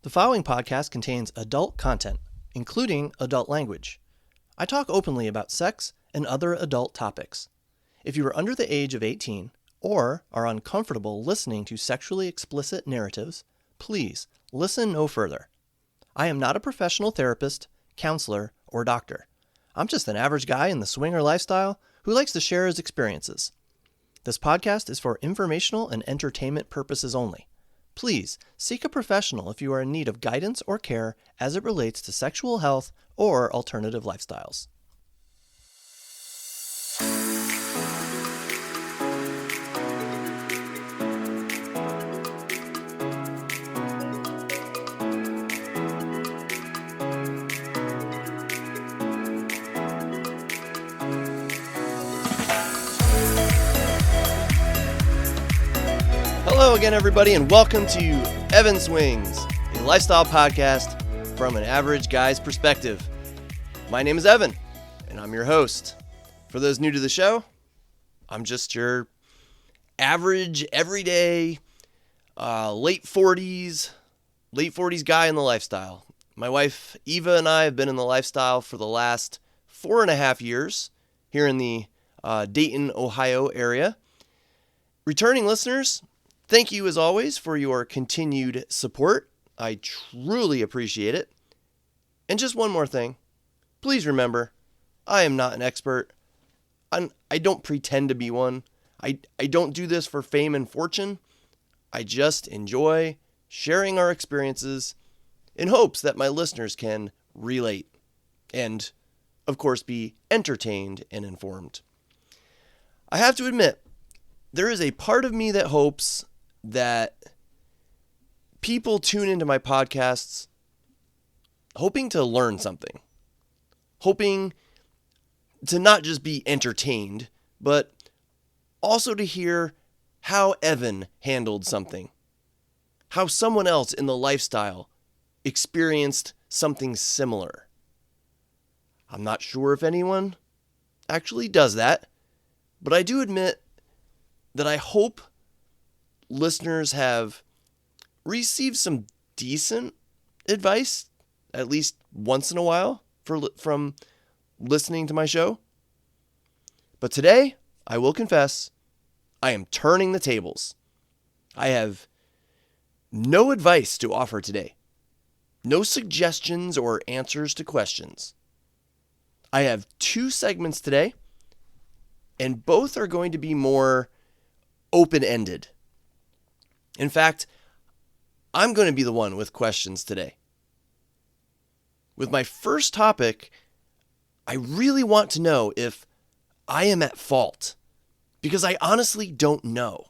The following podcast contains adult content, including adult language. I talk openly about sex and other adult topics. If you are under the age of 18 or are uncomfortable listening to sexually explicit narratives, please listen no further. I am not a professional therapist, counselor, or doctor. I'm just an average guy in the swinger lifestyle who likes to share his experiences. This podcast is for informational and entertainment purposes only. Please seek a professional if you are in need of guidance or care as it relates to sexual health or alternative lifestyles. Hello again, everybody, and welcome to Evan Swings, a lifestyle podcast from an average guy's perspective. My name is Evan, and I'm your host. For those new to the show, I'm just your average, everyday, late 40s guy in the lifestyle. My wife, Eva, and I have been in the lifestyle for the last 4.5 years here in the Dayton, Ohio area. Returning listeners, thank you, as always, for your continued support. I truly appreciate it. And just one more thing. Please remember, I am not an expert. I don't pretend to be one. I don't do this for fame and fortune. I just enjoy sharing our experiences in hopes that my listeners can relate and, of course, be entertained and informed. I have to admit, there is a part of me that hopes that people tune into my podcasts hoping to learn something, hoping to not just be entertained, but also to hear how Evan handled something, how someone else in the lifestyle experienced something similar. I'm not sure if anyone actually does that, but I do admit that I hope listeners have received some decent advice, at least once in a while, from listening to my show. But today, I will confess, I am turning the tables. I have no advice to offer today. No suggestions or answers to questions. I have 2 segments today, and both are going to be more open-ended. In fact, I'm going to be the one with questions today. With my first topic, I really want to know if I am at fault, because I honestly don't know.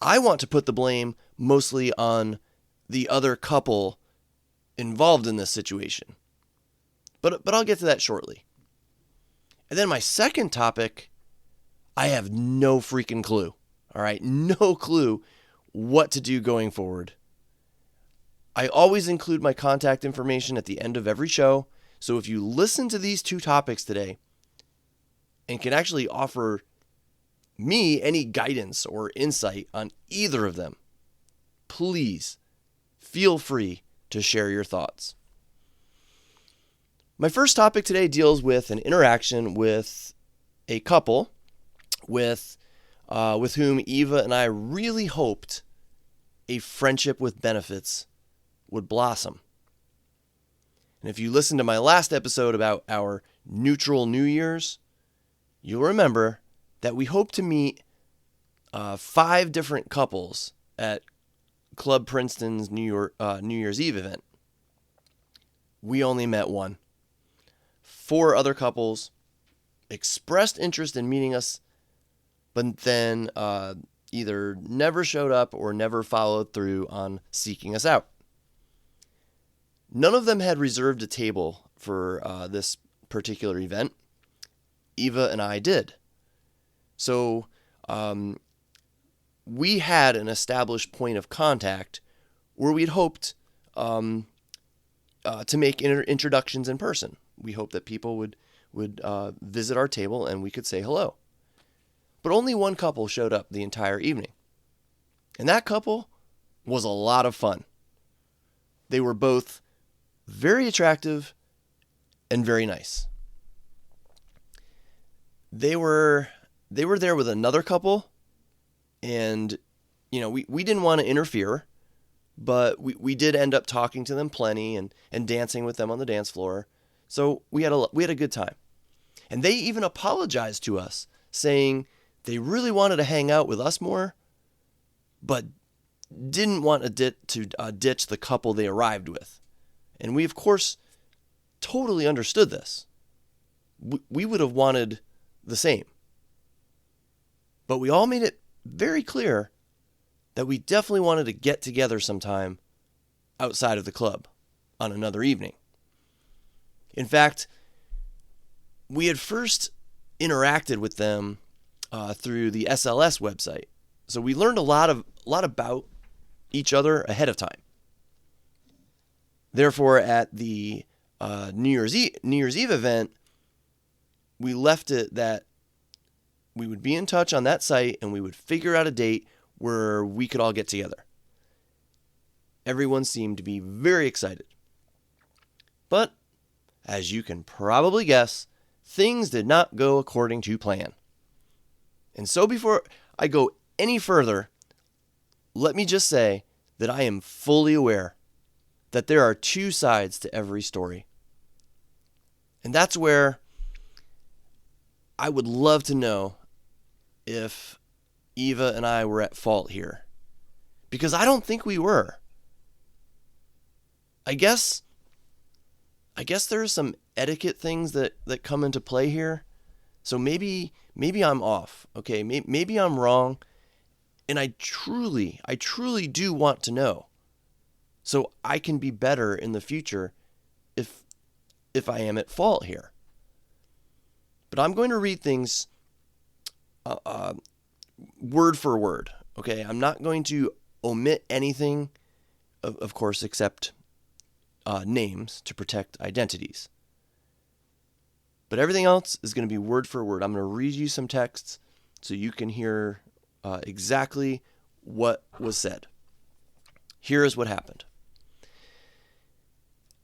I want to put the blame mostly on the other couple involved in this situation. But I'll get to that shortly. And then my second topic, I have no freaking clue. All right, no clue what to do going forward. I always include my contact information at the end of every show, so if you listen to these 2 topics today and can actually offer me any guidance or insight on either of them, please feel free to share your thoughts. My first topic today deals with an interaction with a couple with whom Eva and I really hoped a friendship with benefits would blossom. And if you listened to my last episode about our neutral New Year's, you'll remember that we hope to meet 5 different couples at Club Princeton's New Year's Eve event. We only met 1. 4 other couples expressed interest in meeting us, but then either never showed up or never followed through on seeking us out. None of them had reserved a table for this particular event. Eva and I did. So we had an established point of contact where we'd hoped to make introductions in person. We hoped that people would visit our table and we could say hello. But only 1 couple showed up the entire evening. And that couple was a lot of fun. They were both very attractive and very nice. They were there with another couple, and we didn't want to interfere, but we did end up talking to them plenty and dancing with them on the dance floor. So we had a good time. And they even apologized to us, saying they really wanted to hang out with us more, but didn't want to ditch the couple they arrived with. And we, of course, totally understood this. We would have wanted the same. But we all made it very clear that we definitely wanted to get together sometime outside of the club on another evening. In fact, we had first interacted with them through the SLS website. So we learned a lot about each other ahead of time. Therefore, at the New Year's Eve event, we left it that we would be in touch on that site and we would figure out a date where we could all get together. Everyone seemed to be very excited. But, as you can probably guess, things did not go according to plan. And so before I go any further, let me just say that I am fully aware that there are two sides to every story. And that's where I would love to know if Eva and I were at fault here. Because I don't think we were. I guess there are some etiquette things that come into play here. So maybe I'm off. Okay, maybe I'm wrong. And I truly do want to know, so I can be better in the future if I am at fault here. But I'm going to read things word for word. Okay, I'm not going to omit anything, of course, except names to protect identities. But everything else is going to be word for word. I'm going to read you some texts so you can hear exactly what was said. Here is what happened.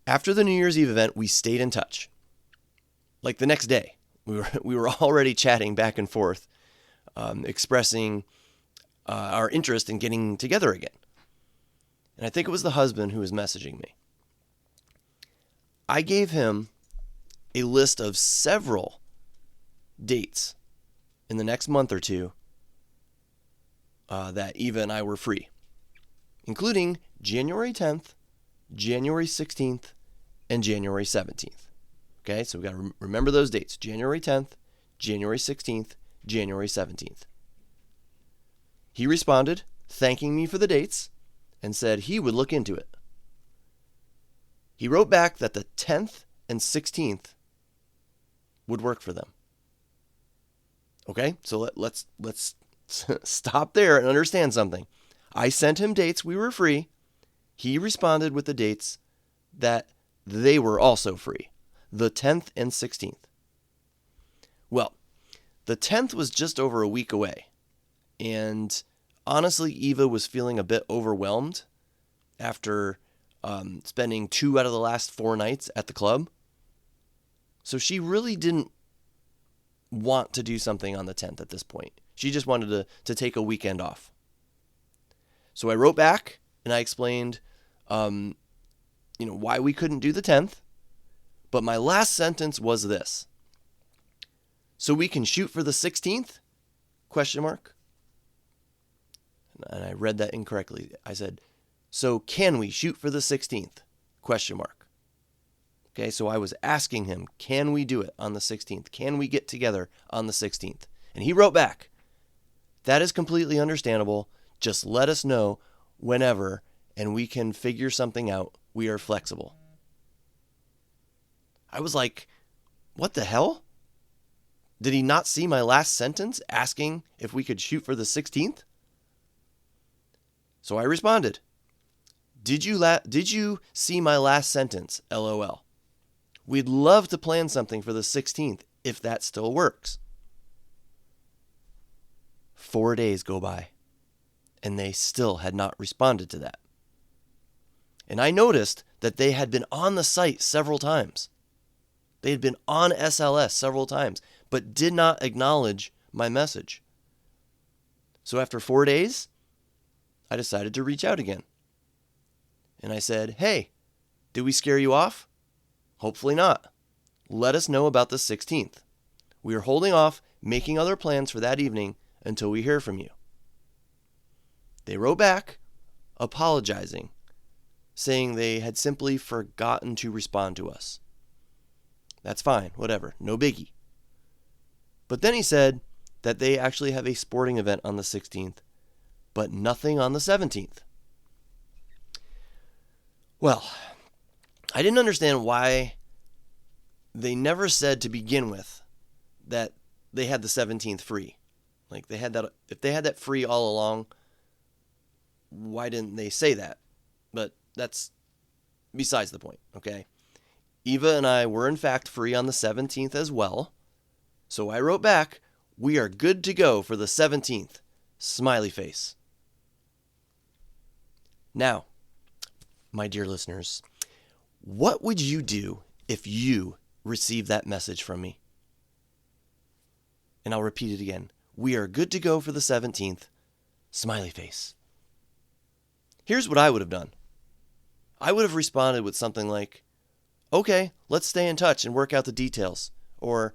After the New Year's Eve event, we stayed in touch. Like the next day, we were already chatting back and forth, expressing our interest in getting together again. And I think it was the husband who was messaging me. I gave him a list of several dates in the next month or two that Eva and I were free, including January 10th, January 16th, and January 17th. Okay, so we got to remember those dates: January 10th, January 16th, January 17th. He responded, thanking me for the dates, and said he would look into it. He wrote back that the 10th and 16th would work for them. Okay, so let's stop there and understand something. I sent him dates we were free. He responded with the dates that they were also free, the 10th and 16th. Well, the 10th was just over a week away, and honestly, Eva was feeling a bit overwhelmed after spending 2 out of the last 4 nights at the club. So she really didn't want to do something on the 10th at this point. She just wanted to take a weekend off. So I wrote back and I explained, why we couldn't do the 10th. But my last sentence was this: so we can shoot for the 16th? ? And I read that incorrectly. I said, so can we shoot for the 16th? ? Okay, so I was asking him, can we do it on the 16th? Can we get together on the 16th? And he wrote back, that is completely understandable. Just let us know whenever and we can figure something out. We are flexible. I was like, what the hell? Did he not see my last sentence asking if we could shoot for the 16th? So I responded, did you see my last sentence? LOL. We'd love to plan something for the 16th if that still works. 4 days go by, and they still had not responded to that. And I noticed that they had been on the site several times. They had been on SLS several times, but did not acknowledge my message. So after 4 days, I decided to reach out again. And I said, hey, did we scare you off? Hopefully not. Let us know about the 16th. We are holding off making other plans for that evening until we hear from you. They wrote back, apologizing, saying they had simply forgotten to respond to us. That's fine, whatever, no biggie. But then he said that they actually have a sporting event on the 16th, but nothing on the 17th. Well, I didn't understand why they never said to begin with that they had the 17th free. Like they had that, if they had that free all along, why didn't they say that? But that's besides the point, okay? Eva and I were in fact free on the 17th as well. So I wrote back, we are good to go for the 17th. Smiley face. Now, my dear listeners, what would you do if you received that message from me? And I'll repeat it again. We are good to go for the 17th. Smiley face. Here's what I would have done. I would have responded with something like, okay, let's stay in touch and work out the details. Or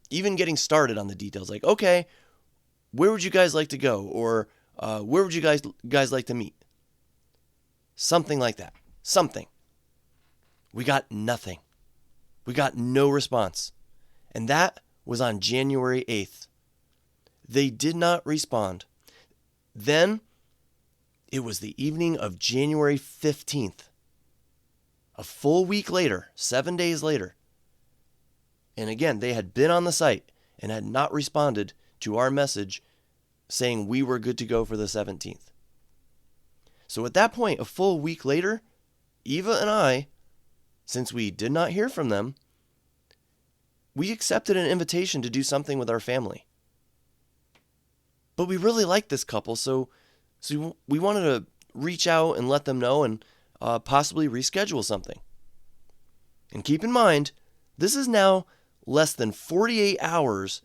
even getting started on the details. Like, okay, where would you guys like to go? Or where would you guys like to meet? Something like that. Something. We got nothing. We got no response. And that was on January 8th. They did not respond. Then it was the evening of January 15th. A full week later, 7 days later. And again, they had been on the site and had not responded to our message saying we were good to go for the 17th. So at that point, a full week later, Eva and I, since we did not hear from them, we accepted an invitation to do something with our family. But we really liked this couple, so we wanted to reach out and let them know and possibly reschedule something. And keep in mind, this is now less than 48 hours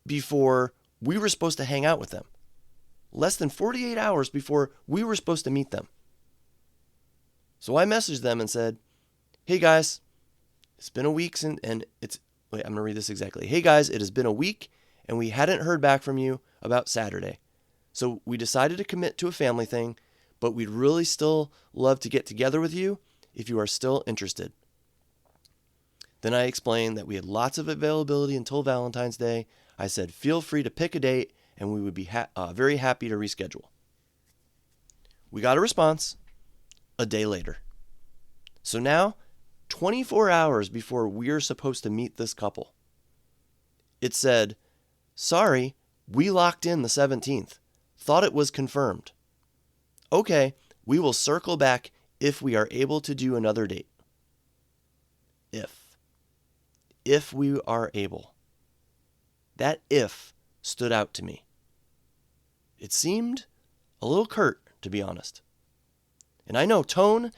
before we were supposed to hang out with them. Less than 48 hours before we were supposed to meet them. So I messaged them and said, hey guys, it's been a week I'm going to read this exactly. Hey guys, it has been a week and we hadn't heard back from you about Saturday. So we decided to commit to a family thing, but we'd really still love to get together with you if you are still interested. Then I explained that we had lots of availability until Valentine's Day. I said, feel free to pick a date and we would be very happy to reschedule. We got a response a day later. So now, 24 hours before we're supposed to meet this couple, it said, sorry, we locked in the 17th. Thought it was confirmed. Okay, we will circle back if we are able to do another date. If we are able. That if stood out to me. It seemed a little curt, to be honest. And I know tone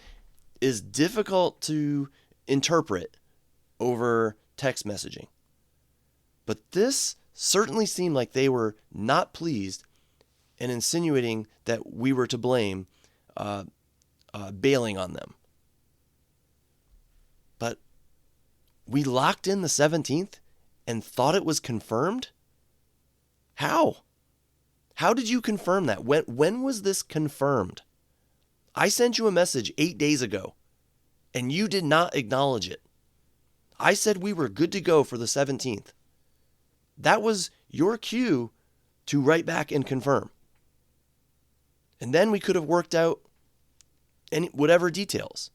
is difficult to interpret over text messaging. But this certainly seemed like they were not pleased and insinuating that we were to blame, bailing on them. But we locked in the 17th and thought it was confirmed? How? How did you confirm that? When was this confirmed? I sent you a message 8 days ago, and you did not acknowledge it. I said we were good to go for the 17th. That was your cue to write back and confirm. And then we could have worked out whatever details.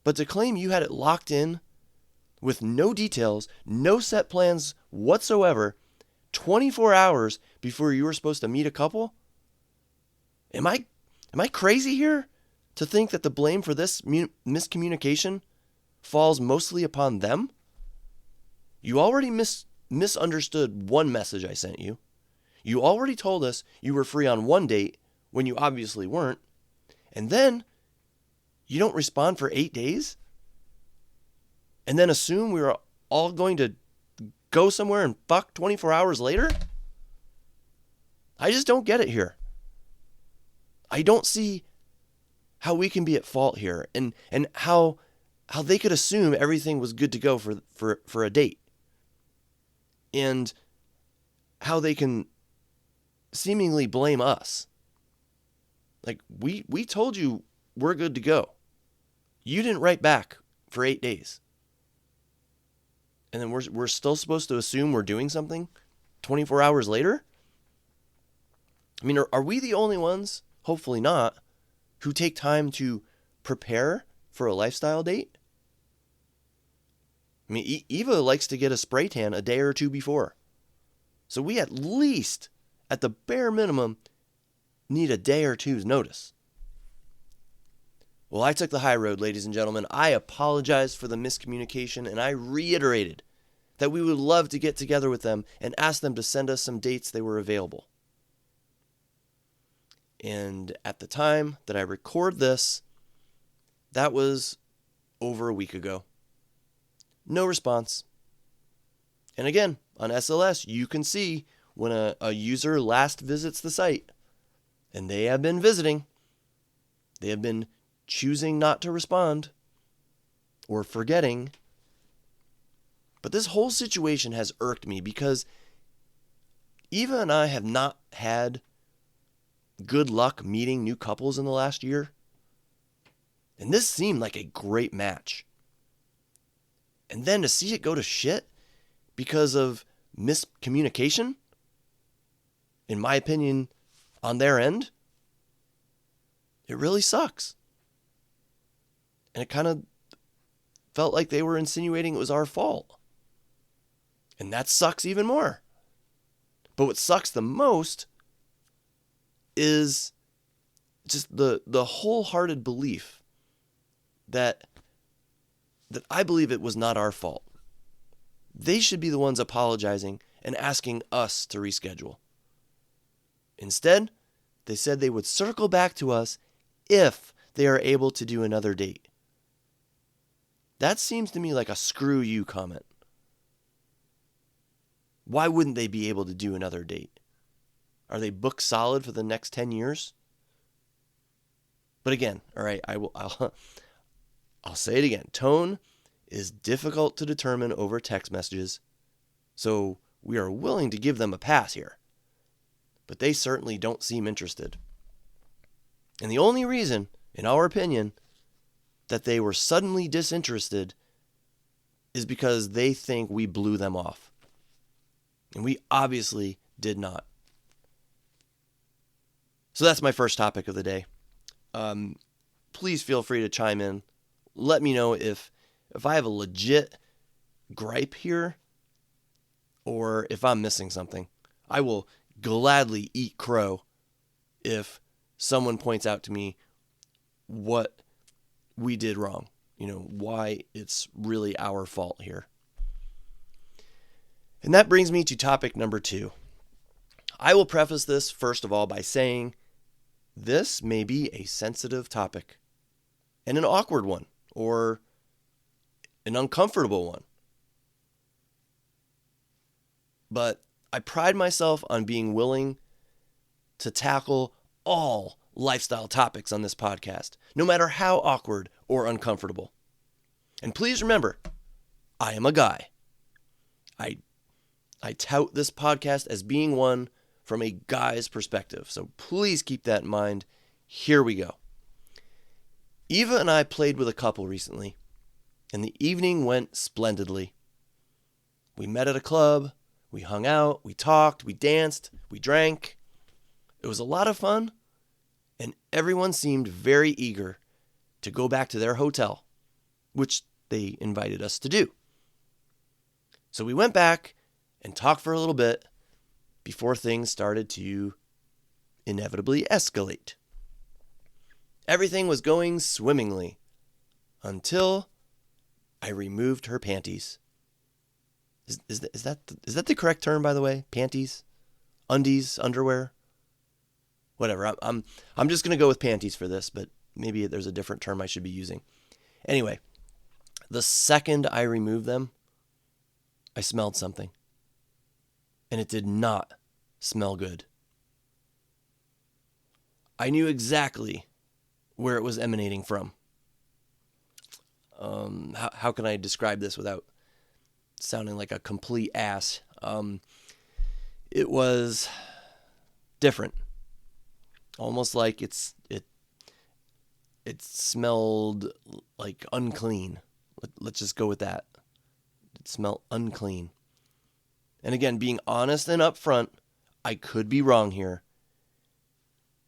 But to claim you had it locked in with no details, no set plans whatsoever, 24 hours before you were supposed to meet a couple? Am I crazy here to think that the blame for this miscommunication falls mostly upon them? You already misunderstood one message I sent you. You already told us you were free on one date when you obviously weren't. And then you don't respond for 8 days? And then assume we were all going to go somewhere and fuck 24 hours later? I just don't get it here. I don't see how we can be at fault here, and how they could assume everything was good to go for a date. And how they can seemingly blame us. Like, we told you we're good to go. You didn't write back for 8 days. And then we're still supposed to assume we're doing something 24 hours later? I mean, are we the only ones, hopefully not, who take time to prepare for a lifestyle date? I mean, Eva likes to get a spray tan a day or two before. So we at least, at the bare minimum, need a day or two's notice. Well, I took the high road, ladies and gentlemen. I apologized for the miscommunication, and I reiterated that we would love to get together with them and ask them to send us some dates they were available. And at the time that I record this, that was over a week ago. No response. And again, on SLS, you can see when a user last visits the site, and they have been visiting, they have been choosing not to respond or forgetting. But this whole situation has irked me because Eva and I have not had good luck meeting new couples in the last year. And this seemed like a great match. And then to see it go to shit because of miscommunication, in my opinion, on their end, it really sucks. And it kind of felt like they were insinuating it was our fault. And that sucks even more. But what sucks the most is just the wholehearted belief that I believe it was not our fault. They should be the ones apologizing and asking us to reschedule. Instead, they said they would circle back to us if they are able to do another date. That seems to me like a screw you comment. Why wouldn't they be able to do another date? Are they booked solid for the next 10 years? But again, all right, I'll say it again. Tone is difficult to determine over text messages, so we are willing to give them a pass here. But they certainly don't seem interested. And the only reason, in our opinion, that they were suddenly disinterested is because they think we blew them off. And we obviously did not. So that's my first topic of the day. Please feel free to chime in. Let me know if I have a legit gripe here or if I'm missing something. I will gladly eat crow if someone points out to me what we did wrong. Why it's really our fault here. And that brings me to topic number 2. I will preface this, first of all, by saying this may be a sensitive topic and an awkward one or an uncomfortable one. But I pride myself on being willing to tackle all lifestyle topics on this podcast, no matter how awkward or uncomfortable. And please remember, I am a guy. I tout this podcast as being one from a guy's perspective. So please keep that in mind. Here we go. Eva and I played with a couple recently, and the evening went splendidly. We met at a club, we hung out, we talked, we danced, we drank. It was a lot of fun, and everyone seemed very eager to go back to their hotel, which they invited us to do. So we went back and talked for a little bit before things started to inevitably escalate. Everything was going swimmingly until I removed her panties. Is that the correct term, by the way? Panties? Undies? Underwear? Whatever. I'm just going to go with panties for this, but Maybe there's a different term I should be using. Anyway, the second I removed them, I smelled something. And it did not smell good. I knew exactly where it was emanating from. How can I describe this without sounding like a complete ass? It was different. Almost like it smelled like unclean. Let's just go with that. It smelled unclean. And again, being honest and upfront, I could be wrong here.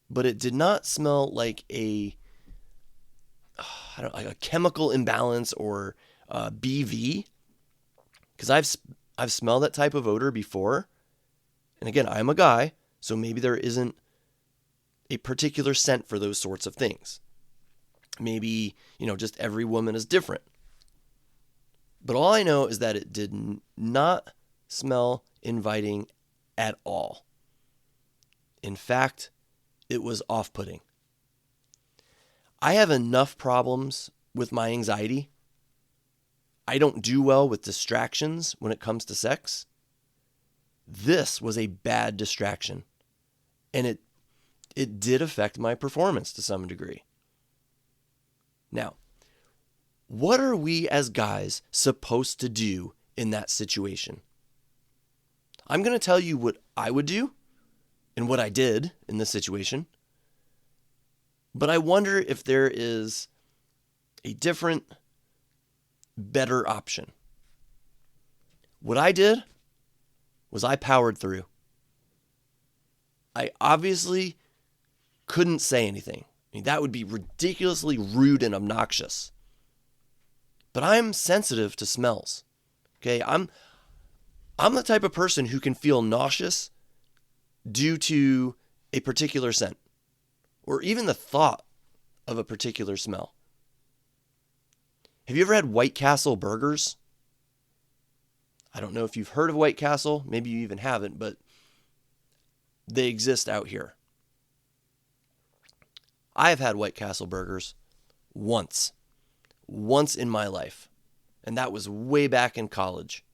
But it did not smell like a chemical imbalance or BV. Because I've smelled that type of odor before. And again, I'm a guy, so maybe there isn't a particular scent for those sorts of things. Maybe, just every woman is different. But all I know is that it did not smell inviting at all. In fact, it was off-putting. I have enough problems with my anxiety. I don't do well with distractions when it comes to sex. This was a bad distraction. And it did affect my performance to some degree. Now, what are we as guys supposed to do in that situation? I'm going to tell you what I would do and what I did in this situation. But I wonder if there is a different, better option. What I did was I powered through. I obviously couldn't say anything. I mean, that would be ridiculously rude and obnoxious. But I'm sensitive to smells. Okay, I'm the type of person who can feel nauseous due to a particular scent or even the thought of a particular smell. Have you ever had White Castle burgers? I don't know if you've heard of White Castle. Maybe you even haven't, but they exist out here. I have had White Castle burgers once in my life, and that was way back in college.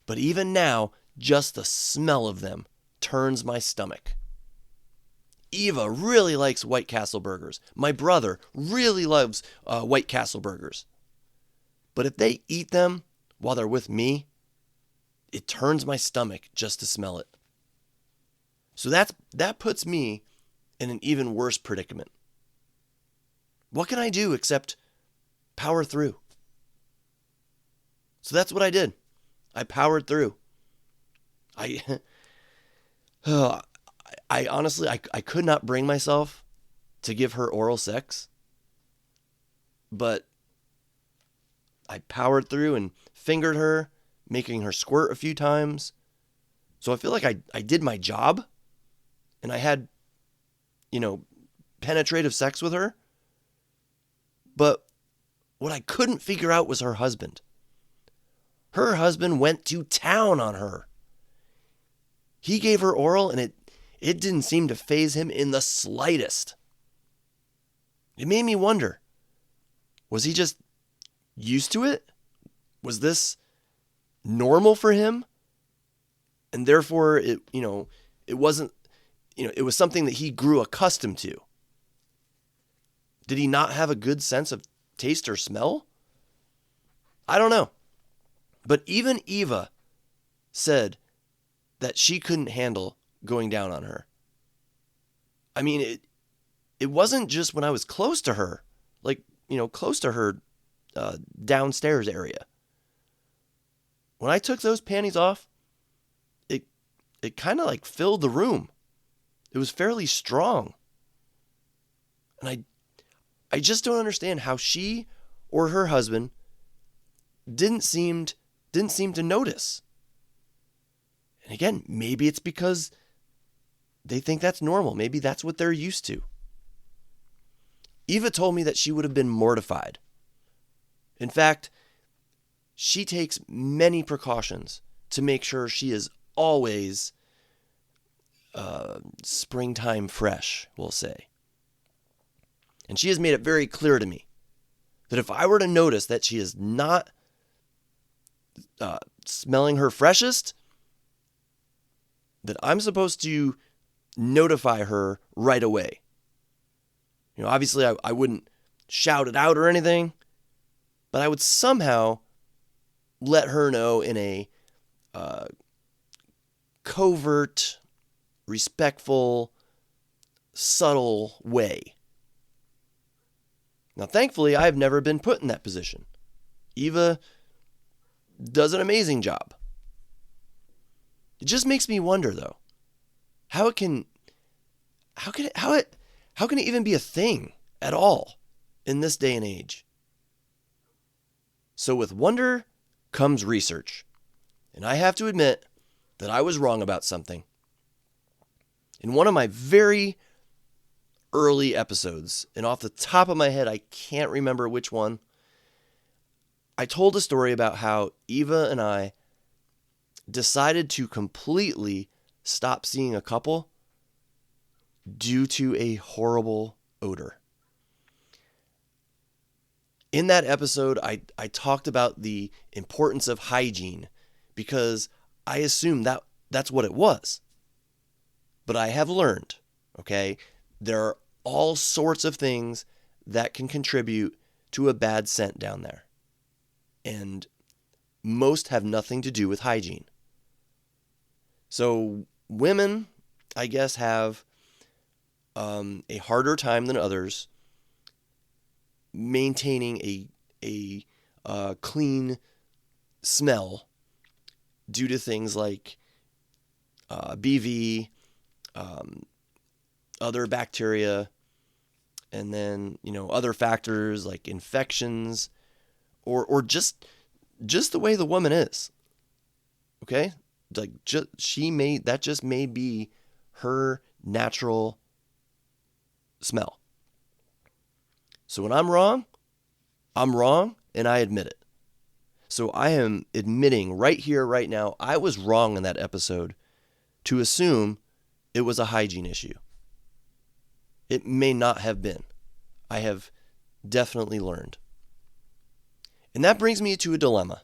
But even now, just the smell of them turns my stomach. Eva really likes White Castle burgers. My brother really loves White Castle burgers. But if they eat them while they're with me, it turns my stomach just to smell it. So that puts me in an even worse predicament. What can I do except power through? So that's what I did. I powered through. I honestly, I could not bring myself to give her oral sex, but I powered through and fingered her, making her squirt a few times. So I feel like I did my job, and I had, penetrative sex with her. But what I couldn't figure out was her husband. Her husband went to town on her. He gave her oral, and it didn't seem to faze him in the slightest. It made me wonder, was he just used to it? Was this normal for him? And therefore, it wasn't, it was something that he grew accustomed to. Did he not have a good sense of taste or smell? I don't know. But even Eva said that she couldn't handle going down on her. I mean, it wasn't just when I was close to her, close to her downstairs area. When I took those panties off, it kind of filled the room. It was fairly strong. And I just don't understand how she or her husband didn't seem to notice. And again, maybe it's because they think that's normal. Maybe that's what they're used to. Eva told me that she would have been mortified. In fact, she takes many precautions to make sure she is always springtime fresh, we'll say. And she has made it very clear to me that if I were to notice that she is not smelling her freshest, that I'm supposed to notify her right away. Obviously I wouldn't shout it out or anything, but I would somehow let her know in a covert, respectful, subtle way. Now, thankfully, I've never been put in that position. Eva does an amazing job. It just makes me wonder, though, how can it even be a thing at all in this day and age? So with wonder comes research. And I have to admit that I was wrong about something. In one of my very early episodes, and off the top of my head, I can't remember which one, I told a story about how Eva and I decided to completely stop seeing a couple due to a horrible odor. In that episode, I talked about the importance of hygiene because I assumed that's what it was. But I have learned, okay, there are all sorts of things that can contribute to a bad scent down there. And most have nothing to do with hygiene. So women, I guess, have a harder time than others maintaining a clean smell due to things like BV, other bacteria, and then other factors like infections, or just the way the woman is. Okay, like that just may be her natural smell. So when I'm wrong, and I admit it. So I am admitting right here, right now, I was wrong in that episode to assume it was a hygiene issue. It may not have been. I have definitely learned. And that brings me to a dilemma.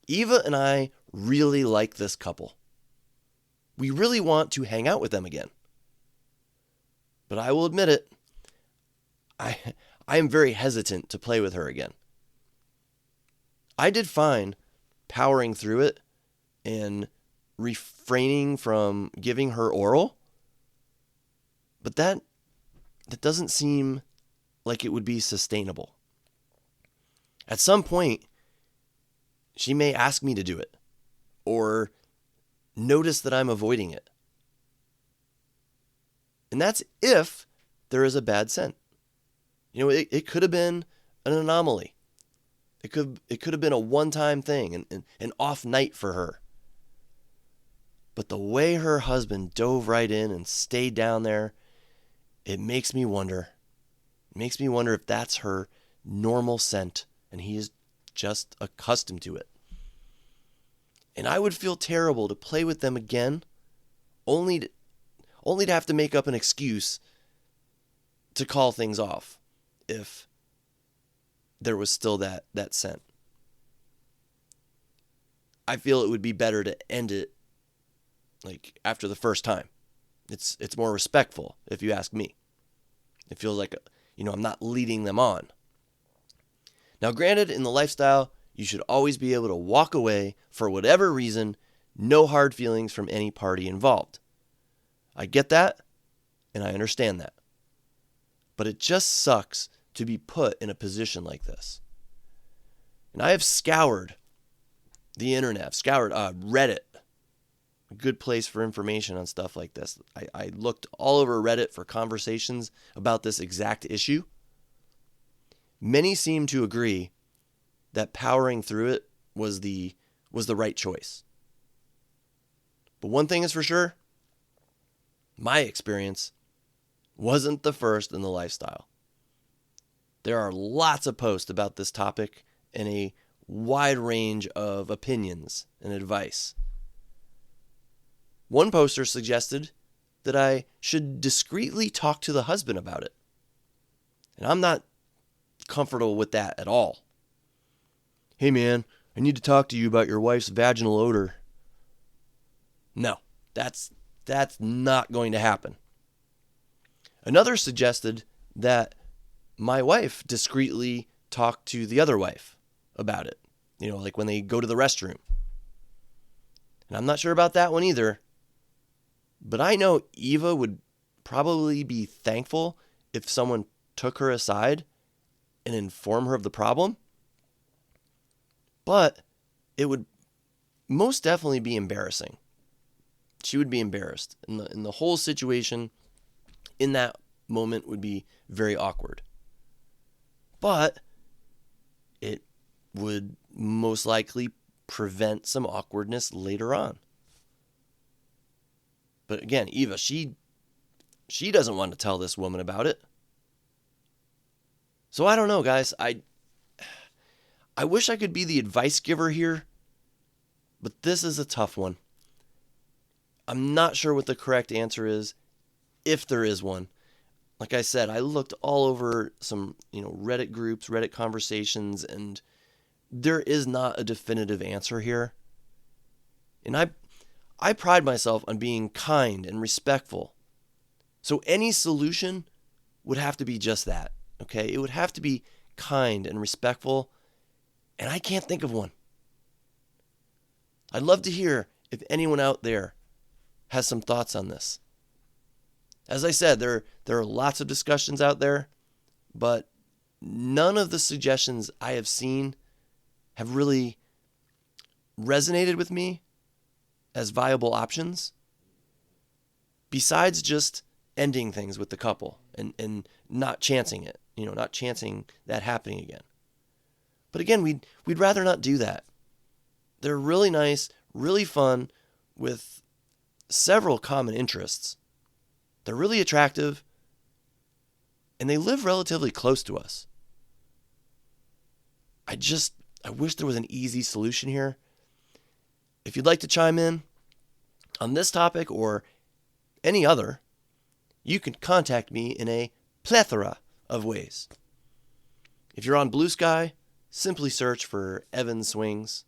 Eva and I really like this couple. We really want to hang out with them again. But I will admit it, I am very hesitant to play with her again. I did fine powering through it and refraining from giving her oral, but that doesn't seem like it would be sustainable. At some point, she may ask me to do it or notice that I'm avoiding it. And that's if there is a bad scent. It could have been an anomaly. It could have been a one-time thing, an off night for her. But the way her husband dove right in and stayed down there, it makes me wonder. It makes me wonder if that's her normal scent and he is just accustomed to it. And I would feel terrible to play with them again, only to have to make up an excuse to call things off if there was still that scent. I feel it would be better to end it like after the first time. It's more respectful, if you ask me. It feels like I'm not leading them on. Now, granted, in the lifestyle, you should always be able to walk away for whatever reason, no hard feelings from any party involved. I get that, and I understand that. But it just sucks to be put in a position like this. And I have scoured the internet, scoured Reddit, a good place for information on stuff like this. I looked all over Reddit for conversations about this exact issue. Many seem to agree that powering through it was the right choice. But one thing is for sure, my experience wasn't the first in the lifestyle. There are lots of posts about this topic and a wide range of opinions and advice. One poster suggested that I should discreetly talk to the husband about it. And I'm not comfortable with that at all. Hey man, I need to talk to you about your wife's vaginal odor. No, that's not going to happen. Another suggested that my wife discreetly talk to the other wife about it. Like when they go to the restroom. And I'm not sure about that one either. But I know Eva would probably be thankful if someone took her aside and informed her of the problem. But it would most definitely be embarrassing. She would be embarrassed. And the whole situation in that moment would be very awkward. But it would most likely prevent some awkwardness later on. But again, Eva, she doesn't want to tell this woman about it. So I don't know, guys. I wish I could be the advice giver here, but this is a tough one. I'm not sure what the correct answer is, if there is one. Like I said, I looked all over some, Reddit groups, Reddit conversations, and there is not a definitive answer here. And I pride myself on being kind and respectful. So any solution would have to be just that, okay? It would have to be kind and respectful, and I can't think of one. I'd love to hear if anyone out there has some thoughts on this. As I said, there are lots of discussions out there, but none of the suggestions I have seen have really resonated with me as viable options, besides just ending things with the couple and not chancing it, not chancing that happening again. But again, we'd rather not do that. They're really nice, really fun, with several common interests. They're really attractive, and they live relatively close to us. I wish there was an easy solution here. If you'd like to chime in on this topic or any other, you can contact me in a plethora of ways. If you're on Blue Sky, simply search for Evan Swings.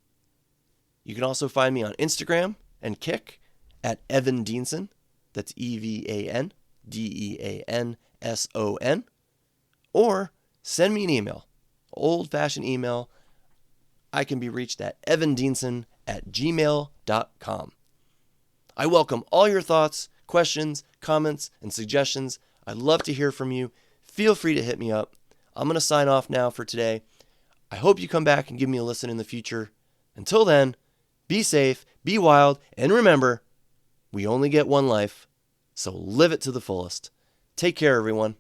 You can also find me on Instagram and Kick at Evan Dienson. That's EvanDeanson. Or send me an email, old-fashioned email. I can be reached at evandeenson@gmail.com. I welcome all your thoughts, questions, comments, and suggestions. I'd love to hear from you. Feel free to hit me up. I'm going to sign off now for today. I hope you come back and give me a listen in the future. Until then, be safe, be wild, and remember, we only get one life, so live it to the fullest. Take care, everyone.